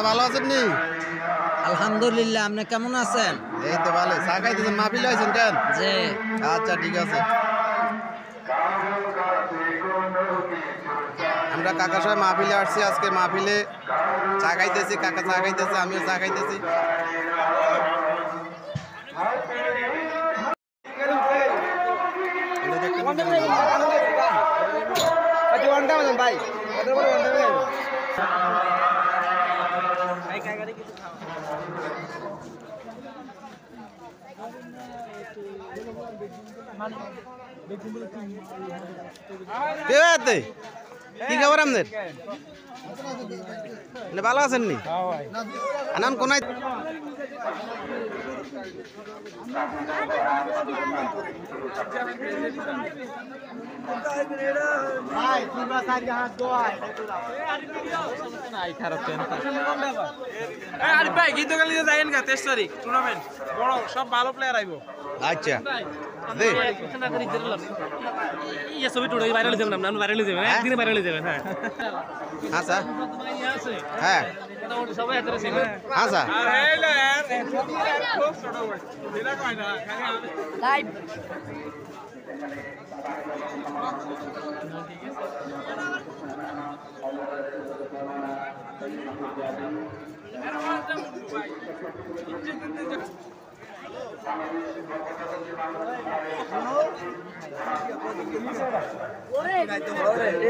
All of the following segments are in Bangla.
ভালো আছেন নি? আলহামদুলিল্লাহ, আপনি কেমন আছেন? এই তো ভালো। চা খাইতেছেন? মাহফিলে আছেন কেন? জি। আচ্ছা ঠিক আছে। আমরা কাকা সবাই মাহফিলে আসছি। আজকে মাহফিলে চা খাইতেছি, কাকা চা খাইতেছে, আমিও চা খাইতেছি। ভাই কি খবর আপনাদের? ভালো আছেন নি? আনান কোনায় সব ভালো প্লেয়ার আইব। আচ্ছা দে ছবি টোটো ভাইরাল যাবেন না, ভাইরাল যাবেন একদিনে ভাইরাল যাবেন। হ্যাঁ হ্যাঁ স্যার, হ্যাঁ সবাই হাতে ছিল। হ্যাঁ স্যার। লাইভ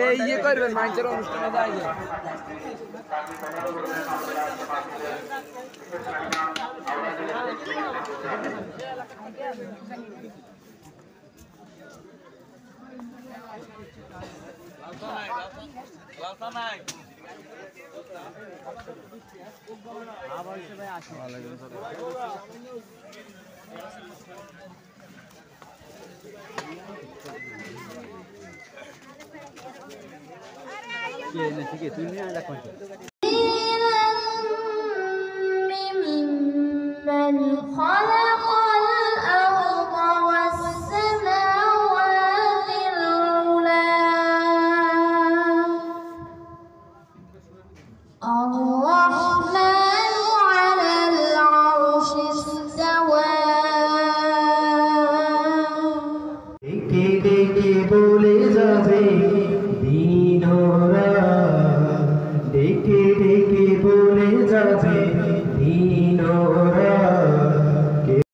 এই ইয়ে করবেন মানুষের অনুষ্ঠানে যাই ممن خلق الأرض والسماوات العلى الرحمن على العرش استوى